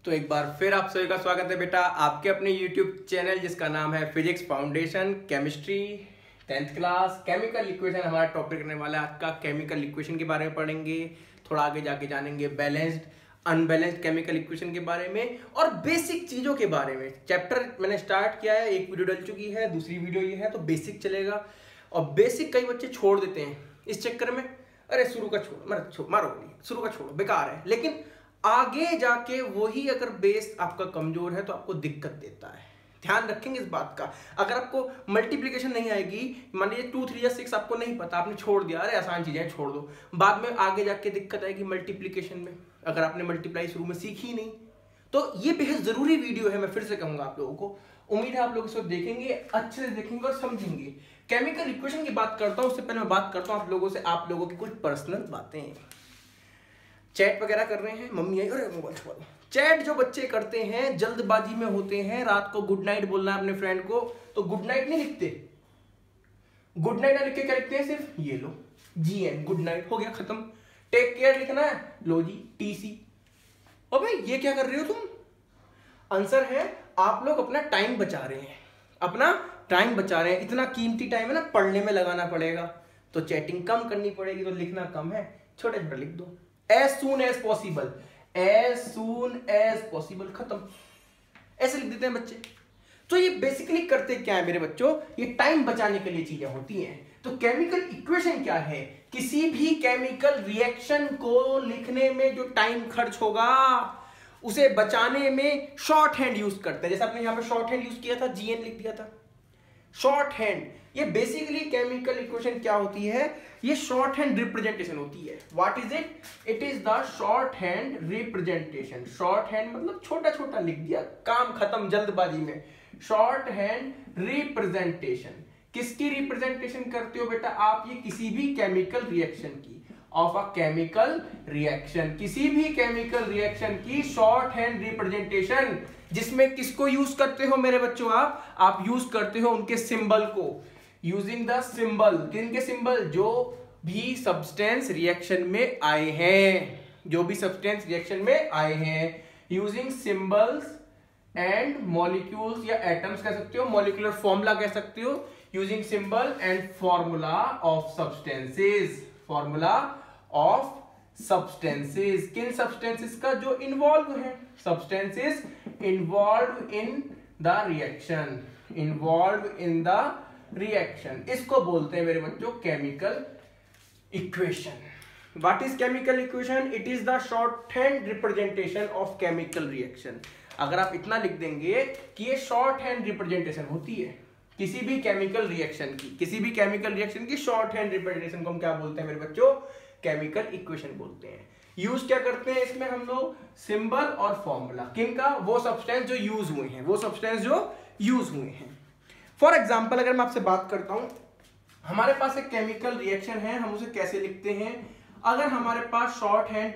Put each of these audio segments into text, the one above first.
तो एक बार फिर आप सभी का स्वागत है बेटा आपके अपने YouTube चैनल जिसका नाम है physics foundation chemistry 10th class chemical equation. हमारा टॉपिक रहने वाला है आज का केमिकल इक्वेशन के बारे में पढ़ेंगे, थोड़ा आगे जाके जानेंगे बैलेंस्ड अनबैलेंस्ड केमिकल इक्वेशन के बारे में और बेसिक चीज़ों के बारे में। चैप्टर मैंने स्टार्ट किया है, एक वीडियो डल चुकी है, दूसरी वीडियो ये है, तो बेसिक चलेगा। और बेसिक कई बच्चे छोड़ देते हैं इस चक्कर में, अरे शुरू का छोड़ो, मारो शुरू का छोड़ो, बेकार है। लेकिन आगे जाके वही अगर बेस आपका कमजोर है तो आपको दिक्कत देता है। ध्यान रखेंगे इस बात का। अगर आपको मल्टीप्लिकेशन नहीं आएगी, मान लीजिए 2 3 या 6 आपको नहीं पता, आपने छोड़ दिया, अरे आसान चीजें छोड़ दो, बाद में आगे जाके दिक्कत आएगी मल्टीप्लिकेशन में अगर आपने मल्टीप्लाई शुरू में सीखी ही नहीं। तो ये बेहद जरूरी वीडियो है, मैं फिर से कहूंगा आप लोगों को। उम्मीद है आप लोग इसको देखेंगे, अच्छे से देखेंगे और समझेंगे। केमिकल इक्वेशन की बात करता हूं, उससे पहले मैं बात करता हूं आप लोगों से, आप लोगों की कुछ पर्सनल बातें। चैट वगैरह कर रहे हैं, मम्मी आई, अरे मोबाइल छोड़। चैट जो बच्चे करते हैं जल्दबाजी में होते हैं, रात को गुड नाइट बोलना है अपने फ्रेंड को, तो गुड नाइट नहीं लिखते। गुड नाइट ना लिख के क्या लिखते हैं, सिर्फ ये लो GN, गुड नाइट, हो गया खत्म। टेक केयर लिखना है, लो जी TC। और भाई ये क्या कर रहे हो तुम? आंसर है आप लोग अपना टाइम बचा रहे हैं, अपना टाइम बचा रहे हैं। इतना कीमती टाइम है ना, पढ़ने में लगाना पड़ेगा, तो चैटिंग कम करनी पड़ेगी, तो लिखना कम है, छोटे छोटे लिख दो। as soon as possible, as soon as possible, खत्म, ऐसे लिख देते हैं बच्चे। तो ये बेसिकली करते क्या है मेरे बच्चों, ये टाइम बचाने के लिए चीजें होती हैं। तो केमिकल इक्वेशन क्या है? किसी भी केमिकल रिएक्शन को लिखने में जो टाइम खर्च होगा उसे बचाने में शॉर्ट हैंड यूज करते हैं। जैसे आपने यहां पे शॉर्ट हैंड यूज किया था, GN लिख दिया था, शॉर्ट हैंड। ये बेसिकली केमिकल इक्वेशन क्या होती है, ये शॉर्ट हैंड रिप्रेजेंटेशन होती है। What is it? It is the short hand representation. Short hand मतलब छोटा छोटा लिख दिया, काम खत्म जल्दबाजी में। Short hand representation. किसकी रिप्रेजेंटेशन करते हो बेटा आप? ये किसी भी केमिकल रिएक्शन की, ऑफ अ केमिकल रिएक्शन, किसी भी केमिकल रिएक्शन की शॉर्ट हैंड रिप्रेजेंटेशन, जिसमें किसको यूज करते हो मेरे बच्चों? आप यूज करते हो उनके सिंबल को, यूजिंग द सिंबल। किनके सिंबल? जो भी सब्सटेंस रिएक्शन में आए हैं, जो भी सब्सटेंस रिएक्शन में आए हैं, यूजिंग सिंबल्स एंड मॉलिक्यूल्स या एटम्स कह सकते हो, मॉलिक्यूलर फॉर्मूला कह सकते हो, using symbol and formula of substances, formula of substances. किन सब्सटेंसेस का? जो इन्वॉल्व है, substances involve in the reaction, involve in the reaction. इसको बोलते हैं मेरे बच्चों chemical equation. What is chemical equation? It is the short hand representation of chemical reaction. अगर आप इतना लिख देंगे कि ये शॉर्ट हैंड रिप्रेजेंटेशन होती है किसी भी केमिकल रिएक्शन की, किसी भी केमिकल रिएक्शन की शॉर्ट हैंड रिप्रेजेंटेशन को हम क्या बोलते हैं मेरे बच्चों? केमिकल इक्वेशन बोलते हैं। यूज क्या करते हैं इसमें हम लोग? सिंबल और फॉर्मूला। किनका? वो सब्सटेंस जो यूज हुए हैं, वो सब्सटेंस जो यूज हुए हैं। फॉर एग्जाम्पल अगर मैं आपसे बात करता हूं, हमारे पास एक केमिकल रिएक्शन है, हम उसे कैसे लिखते हैं? अगर हमारे पास शॉर्ट हैंड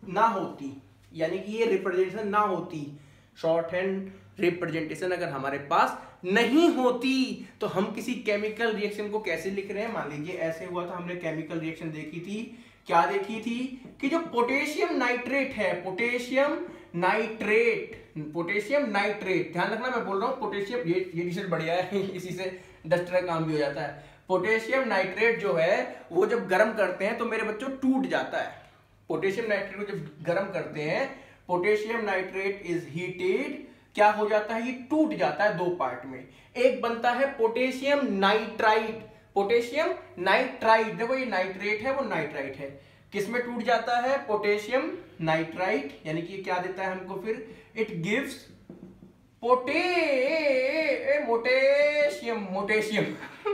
ना होती, यानी कि ये रिप्रेजेंटेशन ना होती, शॉर्ट हैंड रिप्रेजेंटेशन अगर हमारे पास नहीं होती, तो हम किसी केमिकल रिएक्शन को कैसे लिख रहे हैं? मान लीजिए ऐसे हुआ था, हमने केमिकल रिएक्शन देखी थी, क्या देखी थी कि जो पोटेशियम नाइट्रेट है, पोटेशियम नाइट्रेट, पोटेशियम नाइट्रेट, ध्यान रखना मैं बोल रहा हूं पोटेशियम, ये टी-शर्ट बढ़िया है इसी से डस्टर का काम भी हो जाता है। पोटेशियम नाइट्रेट जो है वो जब गर्म करते हैं तो मेरे बच्चों टूट जाता है। पोटेशियम नाइट्रेट को जब गर्म करते हैं, पोटेशियम नाइट्रेट इज हीटेड, क्या हो जाता है? ये टूट जाता है 2 पार्ट में। एक बनता है पोटेशियम नाइट्राइट, पोटेशियम नाइट्राइट, देखो ये नाइट्रेट है, वो नाइट्राइट है, किसमें टूट जाता है? Potassium nitrite. यानी कि क्या देता है हमको फिर? It gives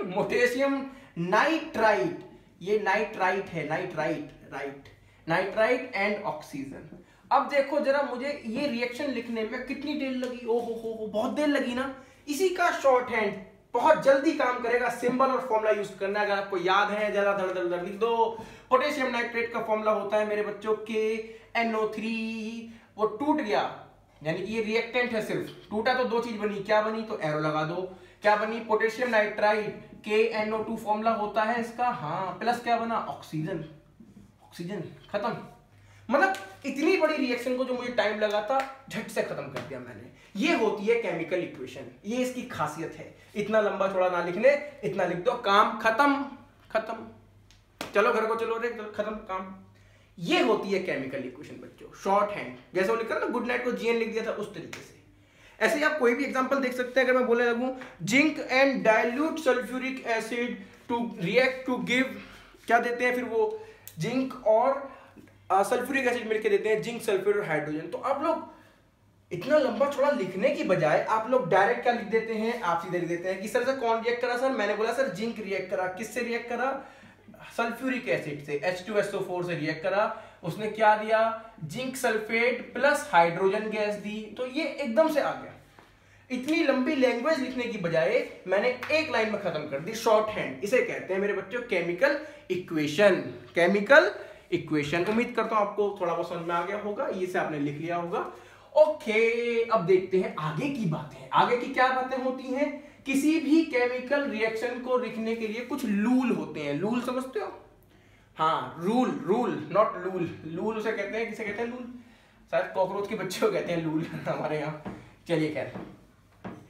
potassium nitrite. ये नाइट्राइट है, नाइट्राइट एंड ऑक्सीजन। अब देखो जरा, मुझे ये रिएक्शन लिखने में कितनी देर लगी? ओहो बहुत देर लगी ना। इसी का शॉर्ट हैंड बहुत जल्दी काम करेगा, सिंबल और फॉर्मूला यूज करना है। अगर आपको याद है जरा धड़ धड़ धड़ लिख दो। पोटेशियम नाइट्रेट का फॉर्मूला होता है मेरे बच्चों KNO3, वो टूट गया, यानी कि ये रिएक्टेंट है, सिर्फ टूटा तो 2 चीज बनी, क्या बनी? तो एरो लगा दो, क्या बनी? पोटेशियम नाइट्राइट, KNO2 फॉर्मूला होता है इसका, हाँ, प्लस क्या बना? ऑक्सीजन, ऑक्सीजन, खत्म। मतलब इतनी बड़ी रिएक्शन को जो मुझे टाइम लगा था झट से खत्म कर दिया मैंने। ये होती है केमिकल इक्वेशन, ये इसकी खासियत है। इतना लंबा चौड़ा ना लिखने, इतना लिख दो, काम खत्म। खत्म, चलो घर को चलो रे, खत्म काम। ये होती है केमिकल इक्वेशन बच्चों, शॉर्ट हैंड। जैसे वो लिखा ना गुड नाइट को जीएन लिख दिया था, उस तरीके से। ऐसे ही आप कोई भी एग्जांपल देख सकते हैं। अगर मैं बोलने लगूं zinc and dilute sulphuric acid to react to give, क्या देते हैं फिर वो, जिंक और सल्फ्यूरिक एसिड मिलकर देते हैं जिंक सल्फ्यूर हाइड्रोजन। तो आप लोग इतना लंबा चौड़ा लिखने की बजाय आप लोग डायरेक्ट क्या लिख देते हैं, आप सीधे लिख देते हैं कि सर से कौन रिएक्ट करा सर, मैंने बोला सर जिंक रिएक्ट करा। किससे रिएक्ट करा, सल्फ्यूरिक एसिड से, H2SO4 से रिएक्ट करा। उसने क्या दिया, zinc sulphate plus hydrogen gas दी। तो ये एकदम से आ गया। इतनी लंबी लैंग्वेज लिखने की बजाय मैंने एक लाइन में खत्म कर दी, शॉर्ट हैंड। इसे कहते हैं मेरे बच्चों केमिकल इक्वेशन। केमिकल इक्वेशन, उम्मीद करता हूं आपको थोड़ा बहुत समझ में आ गया होगा, ये से आपने लिख लिया होगा। ओके, अब देखते हैं आगे की बातें। आगे की क्या बातें होती हैं, किसी भी केमिकल रिएक्शन को लिखने के लिए कुछ रूल होते हैं। रूल समझते हो, हाँ rule, rule not lol. Lol उसे कहते हैं, किसे कहते हैं लूल, शायद कॉकरोच के बच्चे को कहते हैं लूल हमारे यहाँ। चलिए खैर,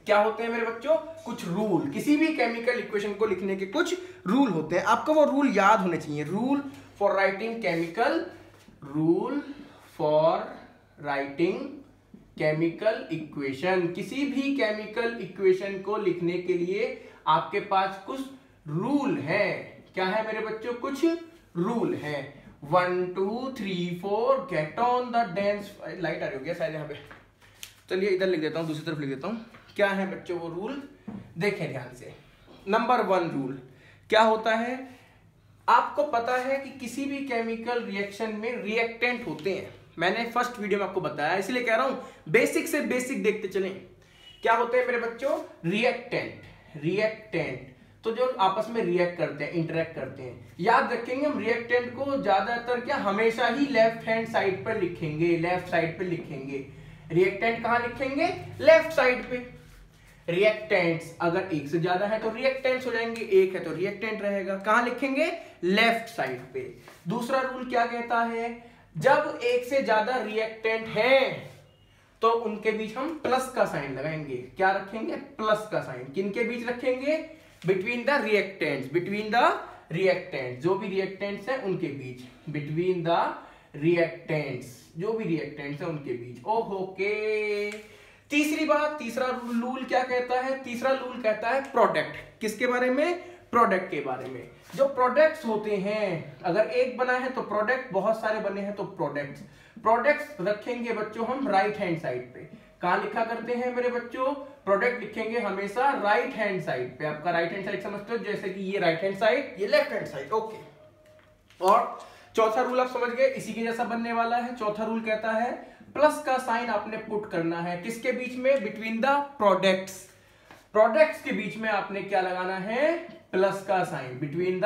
क्या होते हैं मेरे बच्चों, कुछ रूल। किसी भी केमिकल इक्वेशन को लिखने के कुछ रूल होते हैं, आपको वो रूल याद होने चाहिए। Rule for writing chemical, rule for writing chemical equation. किसी भी केमिकल इक्वेशन को लिखने के लिए आपके पास कुछ रूल है। क्या है मेरे बच्चों, कुछ रूल है। 1 2 3 4 get on the dance, light आ रही होगी शायद यहाँ पे, चलिए इधर लिख देता हूँ, दूसरी तरफ लिख देता हूँ। क्या है बच्चों वो रूल, देखें ध्यान से। नंबर 1 रूल क्या होता है, आपको पता है कि किसी भी केमिकल रिएक्शन में रिएक्टेंट होते हैं। मैंने फर्स्ट वीडियो में आपको बताया, इसलिए कह रहा हूं बेसिक से बेसिक देखते चलें। क्या होते हैं मेरे बच्चों, रिएक्टेंट। रिएक्टेंट तो जो आपस में रिएक्ट करते हैं, इंटरेक्ट करते हैं। याद रखेंगे हम रिएक्टेंट को ज्यादातर क्या हमेशा ही लेफ्ट हैंड साइड पर लिखेंगे, लेफ्ट साइड पे लिखेंगे। रिएक्टेंट कहां लिखेंगे, लेफ्ट साइड पे। रिएक्टेंट्स अगर एक से ज्यादा है तो रिएक्टेंट्स हो जाएंगे, एक है तो रिएक्टेंट रहेगा। कहां लिखेंगे, लेफ्ट साइड पे। दूसरा रूल क्या कहता है, जब एक से ज्यादा रिएक्टेंट है तो उनके बीच हम प्लस का साइन लगाएंगे। क्या रखेंगे, प्लस का साइन। किनके बीच रखेंगे, between the reactants. Between the reactants, जो भी रिएक्टेंट्स हैं उनके बीच, बिटवीन द रिएक्टेंट्स, जो भी रिएक्टेंट्स हैं उनके बीच। ओके, तीसरी बात, तीसरा रूल क्या कहता है, तीसरा रूल कहता है प्रोडक्ट। किसके बारे में, प्रोडक्ट के बारे में। जो प्रोडक्ट्स होते हैं, अगर एक बना है तो प्रोडक्ट, बहुत सारे बने हैं तो प्रोडक्ट्स। प्रोडक्ट्स रखेंगे बच्चों हम राइट हैंड साइड पे। कहां लिखा करते हैं मेरे बच्चों, प्रोडक्ट लिखेंगे हमेशा राइट हैंड साइड पे। आपका राइट हैंड साइड समझते हो, जैसे कि ये राइट हैंड साइड, ये लेफ्ट हैंड साइड। ओके, और चौथा रूल आप समझ गए, इसी के जैसा बनने वाला है। चौथा रूल कहता है प्लस का साइन आपने पुट करना है। किसके बीच में, बिटवीन द प्रोडक्ट्स। प्रोडक्ट्स के बीच में आपने क्या लगाना है, प्लस का sign. Between the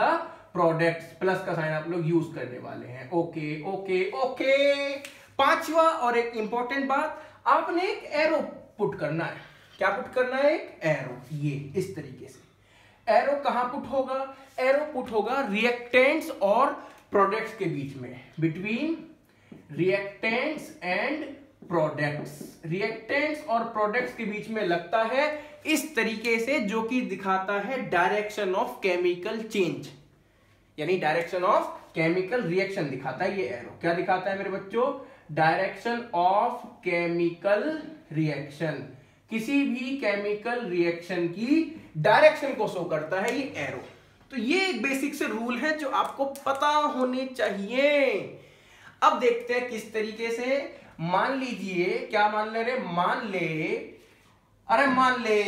products plus का साइन आप लोग यूज करने वाले हैं। Okay okay okay. पांचवा और एक इंपॉर्टेंट बात, आपने एक एरो पुट करना है। क्या पुट करना है, एक एरो, ये इस तरीके से। एरो कहां पुट होगा, एरो पुट होगा रिएक्टेंट्स और प्रोडक्ट्स के बीच में, between reactants and products. Reactants और प्रोडक्ट्स के बीच में लगता है इस तरीके से, जो कि दिखाता है डायरेक्शन ऑफ केमिकल चेंज, यानी डायरेक्शन ऑफ केमिकल रिएक्शन दिखाता है ये एरो। क्या दिखाता है मेरे बच्चों, डायरेक्शन ऑफ केमिकल रिएक्शन। किसी भी केमिकल रिएक्शन की डायरेक्शन को शो करता है ये एरो। तो ये एक बेसिक से रूल है जो आपको पता होने चाहिए। अब देखते हैं किस तरीके से। मान लीजिए, क्या मान ले रे, मान ले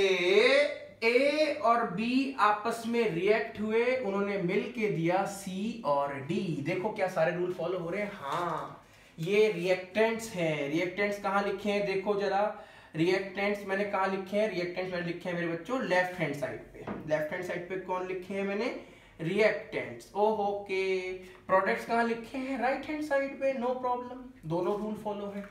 ए और बी आपस में रिएक्ट हुए, उन्होंने मिलके दिया सी और डी। देखो क्या सारे रूल फॉलो हो रहे हैं। हाँ, ये रिएक्टेंट्स हैं। रिएक्टेंट्स कहां लिखे हैं, देखो जरा। रिएक्टेंट्स मैंने कहां लिखे हैं, रिएक्टेंट्स मैंने लिखे हैं मेरे बच्चों लेफ्ट हैंड साइड पे। लेफ्ट हैंड साइड पे कौन लिखे हैं मैंने, रिएक्टेंट्स। ओके, प्रोडक्ट्स कहां लिखे हैं, राइट हैंड साइड पे। नो प्रॉब्लम, दोनों रूल फॉलो है।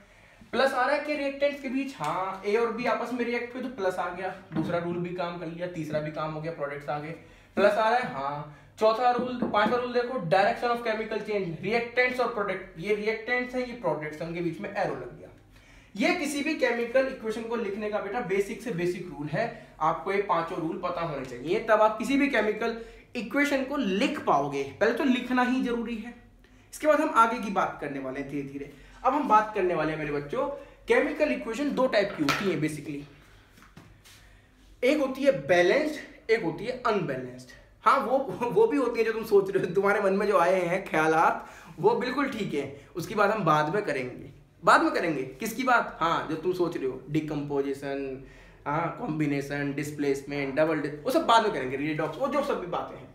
प्लस आ रहा है कि रिएक्टेंट्स के बीच, हाँ ए और बी आपस में रिएक्ट हुए तो प्लस आ गया, दूसरा रूल भी काम कर लिया, तीसरा भी काम हो गया, प्रोडक्ट्स आ गए। प्लस आ रहा है, हाँ चौथा रूल, पांचवा रूल देखो, direction of chemical change, reactants और प्रोडक्ट, ये रिएक्टेंट्स है, ये प्रोडक्ट्स हैं, उनके बीच में एरो लग गया। ये किसी भी केमिकल इक्वेशन को लिखने का बेटा बेसिक से बेसिक रूल है, आपको ये पांचों रूल पता होने चाहिए, तब आप किसी भी केमिकल इक्वेशन को लिख पाओगे। पहले तो लिखना ही जरूरी है, इसके बाद हम आगे की बात करने वाले हैं धीरे धीरे। अब हम बात करने वाले हैं मेरे बच्चों, केमिकल इक्वेशन दो टाइप की होती है बेसिकली, एक होती है बैलेंस्ड, एक होती है अनबैलेंस्ड। हाँ वो भी होती है जो तुम सोच रहे हो, तुम्हारे मन में जो आए हैं ख्यालात, वो बिल्कुल ठीक है, उसकी बात हम बाद में करेंगे। बाद में करेंगे किसकी बात? हाँ, जो तुम सोच रहे हो, डिकम्पोजिशन, हाँ, कॉम्बिनेशन, डिस्प्लेसमेंट, डबल, वो सब बाद में करेंगे, रिडॉक्स, वो जो सब भी बातें हैं।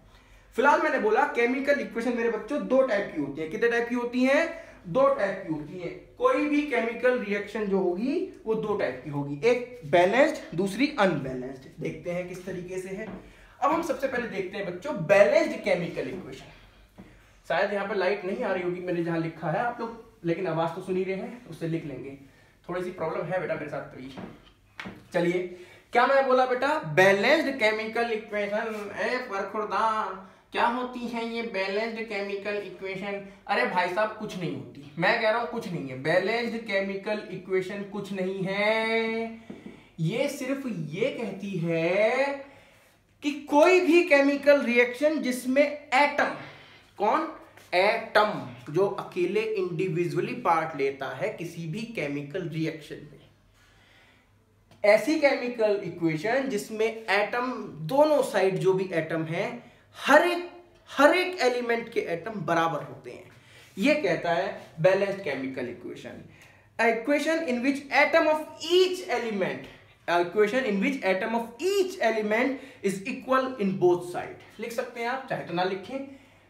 फिलहाल मैंने बोला केमिकल इक्वेशन मेरे बच्चों दो टाइप की होती है। कितने टाइप की होती हैं? दो टाइप की होती है। कोई भी केमिकल रिएक्शन जो होगी वो दो टाइप की होगी, एक बैलेंस्ड, दूसरी अनबैलेंस्ड। देखते हैं किस तरीके से है। अब हम सबसे पहले देखते हैं बच्चों बैलेंस्ड केमिकल इक्वेशन। शायद यहाँ पर लाइट नहीं आ रही होगी मैंने जहां लिखा है, आप लोग लेकिन आवाज तो सुन ही रहे हैं, उससे लिख लेंगे। थोड़ी सी प्रॉब्लम है बेटा मेरे साथ तो ये। चलिए, क्या मैं बोला बेटा? Balanced chemical equation. परखुरदार, क्या होती है ये बैलेंस्ड केमिकल इक्वेशन? अरे भाई साहब कुछ नहीं होती, मैं कह रहा हूं कुछ नहीं है। बैलेंस्ड केमिकल इक्वेशन कुछ नहीं है, ये सिर्फ ये कहती है कि कोई भी केमिकल रिएक्शन जिसमें एटम, कौन? एटम, जो अकेले इंडिविजुअली पार्ट लेता है किसी भी केमिकल रिएक्शन में, ऐसी केमिकल इक्वेशन जिसमें एटम, दोनों साइड जो भी एटम है, हर एक एलिमेंट के एटम बराबर होते हैं, ये कहता है balanced chemical equation. Equation in which atom of each element, equation in which atom of each element is equal in both side. लिख सकते हैं आप, चाहे तो ना लिखें,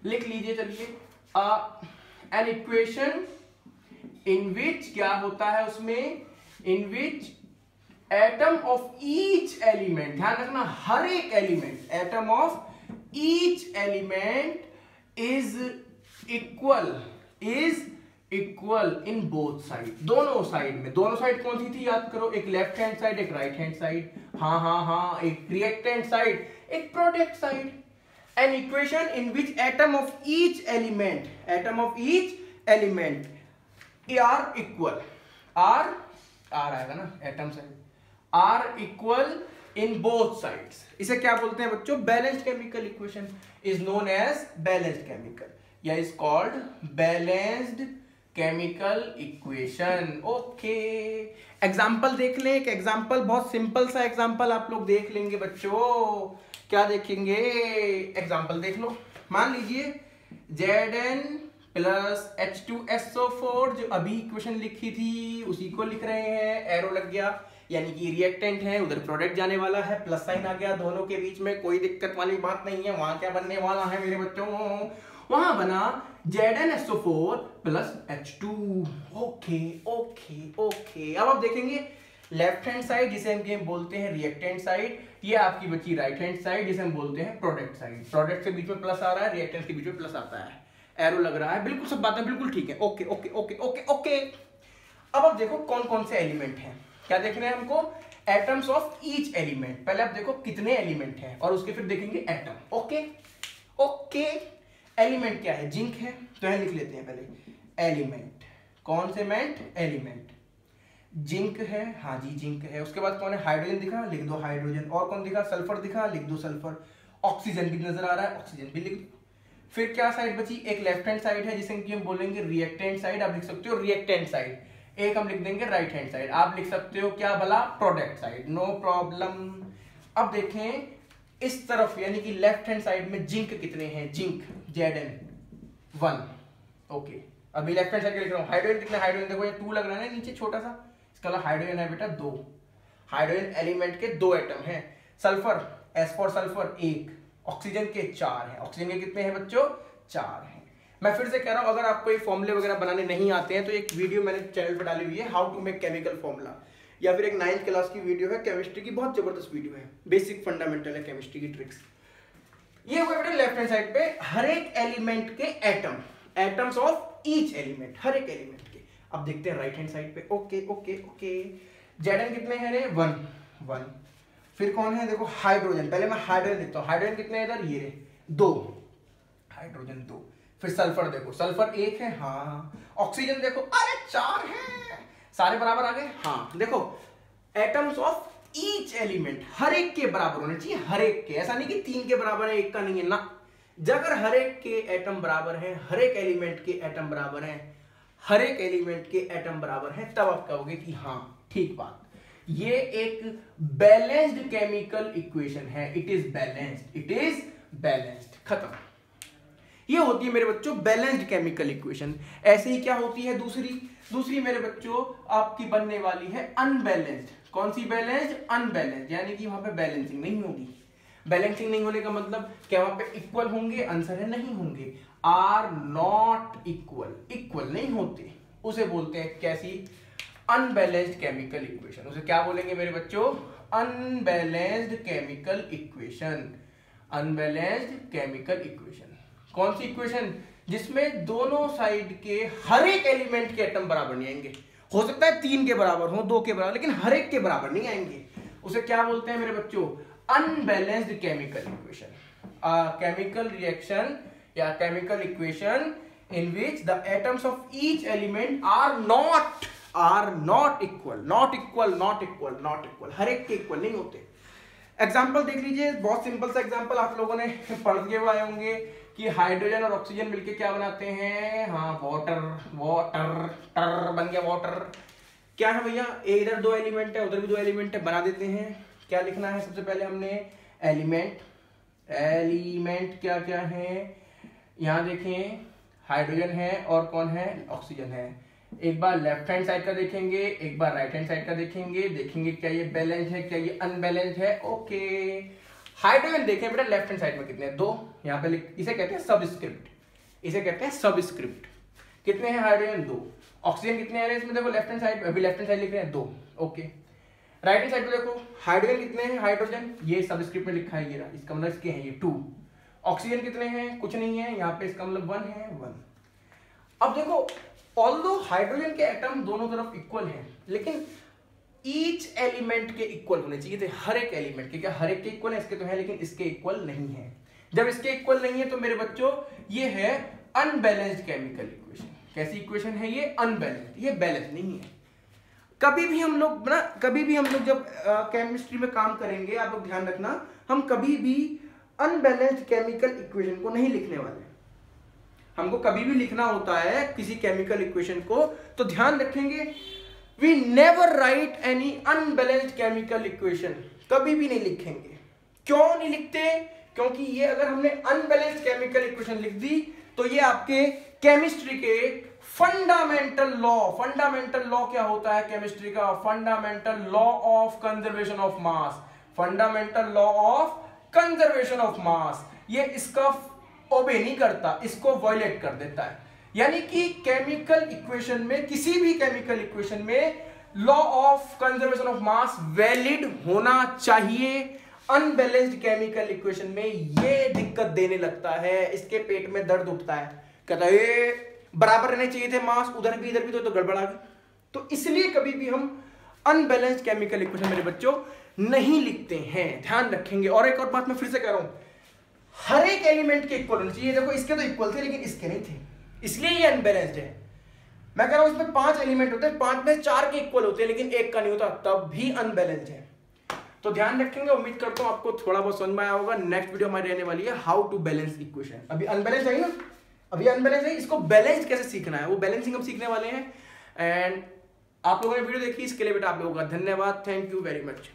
लिख लीजिए। चलिए, एन इक्वेशन इन विच क्या होता है उसमें, इन विच एटम ऑफ ईच एलिमेंट, ध्यान रखना हर एक element, atom of each element is equal in both side, दोनों साइड में। दोनों साइड कौन सी थी याद करो, एक लेफ्ट हैंड साइड, एक राइट हैंड साइड। हाँ, एक रिएक्टेंट साइड, एक product side. An equation in which atom of each element are equal, R आएगा ना, atom side, are equal in both sides। इसे क्या बोलते हैं बच्चों? Balanced chemical equation is known as balanced chemical, या is called balanced chemical equation. Okay, example देख लें। एक एग्जाम्पल, बहुत सिंपल सा एग्जाम्पल आप लोग देख लेंगे बच्चों। क्या देखेंगे? एग्जाम्पल देख लो। मान लीजिए Zn प्लस H2SO4, जो अभी इक्वेशन लिखी थी उसी को लिख रहे हैं, एरो लग गया, यानी कि रिएक्टेंट है, उधर प्रोडक्ट जाने वाला है, प्लस साइन आ गया दोनों के बीच में, कोई दिक्कत वाली बात नहीं है। वहां क्या बनने वाला है मेरे बच्चों? वहां बना ZnSO4 प्लस H2। ओके। अब आप देखेंगे लेफ्ट हैंड साइड जिसे हम बोलते हैं रिएक्टेंट साइड, ये आपकी बची राइट हैंड साइड जिसे हम बोलते हैं प्रोडक्ट साइड। प्रोडक्ट के बीच में प्लस आ रहा है, रिएक्टेंट के बीच में प्लस आता है, एरो लग रहा है, बिल्कुल सब बातें बिल्कुल ठीक है। ओके। अब आप देखो कौन कौन से एलिमेंट हैं, क्या देखना है हमको? Atoms of each element. पहले आप देखो कितने एलिमेंट हैं और उसके फिर देखेंगे एटम। ओके। एलिमेंट क्या है? जिंक है, तो यहां लिख लेते हैं पहले एलिमेंट। कौन से एलिमेंट? जिंक है, हाँ जी जिंक है। उसके बाद कौन है? हाइड्रोजन दिखा, लिख दो हाइड्रोजन। और कौन दिखा? सल्फर दिखा, लिख दो सल्फर। ऑक्सीजन भी नजर आ रहा है, ऑक्सीजन भी लिख दो। फिर क्या साइड बची? एक लेफ्ट हैंड साइड है जिसे हम बोलेंगे रिएक्टेंट साइड, आप लिख सकते हो रिएक्टेंट साइड। एक हम लिख देंगे राइट हैंड साइड, आप लिख सकते हो क्या भला? Product side, no problem. अब देखें इस तरफ, यानी कि लेफ्ट हैंड साइड में जिंक कितने हैं? Zinc Zn1। ओके, अभी लेफ्ट हैंड साइड लिख रहा हूँ। हाइड्रोजन कितने? हाइड्रोजन देखो ये 2 लग रहा है ना नीचे छोटा सा, इसका हाइड्रोजन है बेटा 2। हाइड्रोजन एलिमेंट के 2 एटम हैं। Sulphur, S for sulphur 1, oxygen के 4 हैं। ऑक्सीजन के कितने हैं बच्चों? 4 हैं। मैं फिर से कह रहा हूं, अगर आपको ये फॉर्मूले वगैरह बनाने नहीं आते हैं तो एक वीडियो मैंने चैनल पर डाली हुई है, how to make chemical formula, या फिर एक 9th क्लास की वीडियो है केमिस्ट्री की, बहुत जबरदस्त वीडियो है, बेसिक फंडामेंटल है केमिस्ट्री की ट्रिक्स। ये हुआ बेटा लेफ्ट हैंड साइड पे हर एक एलिमेंट के atom, atoms of each element, हर एक एलिमेंट के। अब देखते हैं राइट हैंड साइड पे। ओके। Zn कितने हैं रे? 1। फिर कौन है? देखो हाइड्रोजन, पहले मैं हाइड्रोजन लिखता हूँ। हाइड्रोजन कितने हैं इधर? ये 2। हाइड्रोजन 2। फिर सल्फर देखो, सल्फर 1 है, हाँ। ऑक्सीजन देखो, अरे 4 है, सारे बराबर आ गए, हाँ। देखो एटम्स ऑफ ईच एलिमेंट, हर एक के बराबर होने चाहिए, हर एक के, ऐसा नहीं कि 3 के बराबर है, 1 का नहीं है ना। अगर हर एक के एटम बराबर हैं, हर एक एलिमेंट के एटम बराबर हैं, हर एक एलिमेंट के एटम बराबर हैं, तब आप कहोगे कि हाँ ठीक बात, ये एक बैलेंस्ड केमिकल इक्वेशन है। It is balanced, it is balanced, खत्म। ये होती है मेरे बच्चों बैलेंस्ड केमिकल इक्वेशन। ऐसे ही क्या होती है दूसरी मेरे बच्चों आपकी बनने वाली है अनबैलेंस्ड। कौन सी बैलेंस्ड? अनबैलेंस्ड, यानी कि वहां पे बैलेंसिंग नहीं होगी। बैलेंसिंग नहीं होने का मतलब क्या वहां पे इक्वल होंगे? आंसर है नहीं होंगे। आर नॉट इक्वल, इक्वल नहीं होते, उसे बोलते हैं कैसी? Unbalanced chemical equation. उसे क्या बोलेंगे मेरे बच्चों? Unbalanced chemical equation. Unbalanced chemical equation. कौन सी इक्वेशन? जिसमें दोनों साइड के हर एक एलिमेंट के एटम बराबर नहीं आएंगे। हो सकता है 3 के बराबर हो, 2 के बराबर, लेकिन हर एक के बराबर नहीं आएंगे। उसे क्या बोलते हैं मेरे बच्चों? Unbalanced chemical equation. Chemical reaction या chemical equation in which the atoms of each element are not equal, हर एक के इक्वल नहीं होते। एग्जाम्पल देख लीजिए, बहुत सिंपल सा एग्जाम्पल आप लोगों ने पढ़ के आए होंगे कि हाइड्रोजन और ऑक्सीजन मिलके क्या बनाते हैं? हाँ, वाटर बन गया, वाटर। क्या है भैया? इधर 2 एलिमेंट है, उधर भी 2 एलिमेंट है, बना देते हैं। क्या लिखना है? सबसे पहले हमने एलिमेंट क्या क्या है, यहाँ देखें, हाइड्रोजन है और कौन है? ऑक्सीजन है। एक बार लेफ्ट हैंड साइड का देखेंगे, एक बार राइट हैंड साइड का देखेंगे क्या ये बैलेंस है, क्या ये अनबैलेंस है। ओके, हाइड्रोजन देखें बेटा, लेफ्ट हैंड साइड में कितने हैं? 2। यहाँ पे इसे कहते हैं सबस्क्रिप्ट, इसे कहते हैं सबस्क्रिप्ट। कितने हैं हाइड्रोजन? 2। ऑक्सीजन कितने हैं इसमें? देखो लेफ्ट हैंड साइड, अभी लेफ्ट हैंड साइड लिख रहे हैं 2। ओके, राइट हैंड साइड पे देखो हाइड्रोजन कितने हैं? हाइड्रोजन ये सबस्क्रिप्ट में लिखा है, ये इसका मतलब इसके हैं ये 2। ऑक्सीजन कितने हैं? कुछ नहीं है, यहाँ पे इसका मतलब 1 है, 1। अब देखो, ऑल्दो हाइड्रोजन के एटम दोनों तरफ इक्वल हैं, लेकिन ईच एलिमेंट के इक्वल होने चाहिए थे। हर एक एलिमेंट के, क्या हर एक के इक्वल है? इसके तो है, लेकिन इसके इक्वल नहीं है। जब इसके इक्वल नहीं है तो मेरे बच्चों ये है अनबैलेंस्ड केमिकल इक्वेशन। कैसी इक्वेशन है ये? अनबैलेंस्ड, ये बैलेंस नहीं है। कभी भी हम लोग जब केमिस्ट्री में काम करेंगे, आप लोग ध्यान रखना, हम कभी भी अनबैलेंस्ड केमिकल इक्वेशन को नहीं लिखने वाले। हमको कभी भी लिखना होता है किसी केमिकल इक्वेशन को, तो ध्यान रखेंगे, we never write any unbalanced chemical equation. कभी भी नहीं लिखेंगे। क्यों नहीं लिखते? क्योंकि ये अगर हमने अनबैलेंस्ड केमिकल इक्वेशन लिख दी तो ये आपके केमिस्ट्री के फंडामेंटल लॉ क्या होता है केमिस्ट्री का? Fundamental law of conservation of mass. Fundamental law of conservation of mass, ये इसका ओबे नहीं करता, इसको वायलेट कर देता है। यानी कि केमिकल इक्वेशन में, किसी भी केमिकल इक्वेशन में law of conservation of mass valid होना चाहिए। अनबैलेंस्ड केमिकल इक्वेशन में ये दिक्कत देने लगता है, इसके पेट में दर्द उठता है, कहता है ये बराबर रहने चाहिए थे मास, उधर भी इधर भी तो गड़बड़ आ गई। तो इसलिए कभी भी हम अनबैलेंस्ड केमिकल इक्वेशन मेरे बच्चों नहीं लिखते हैं, ध्यान रखेंगे। और एक और बात मैं फिर से कह रहा हूं, हर एक एलिमेंट के इक्वल होने चाहिए। देखो इसके तो इक्वल थे, लेकिन इसके नहीं थे, इसलिए ये अनबैलेंस्ड है। मैं कह रहा हूं इसमें 5 एलिमेंट होते हैं, 5 में 4 के इक्वल होते हैं, लेकिन 1 का नहीं होता, तब भी अनबैलेंस्ड है। तो ध्यान रखेंगे। उम्मीद करता हूं आपको थोड़ा बहुत समझ में आया होगा। नेक्स्ट वीडियो हमारी रहने वाली है हाउ टू बैलेंस इक्वेशन। अभी अनबैलेंस है ना, अभी अनबैलेंस है, इसको बैलेंस कैसे सीखना है, वो बैलेंसिंग हम सीखने वाले हैं। एंड आप लोगों ने वीडियो देखी, इसके लिए बेटा आप लोगों का धन्यवाद। Thank you very much.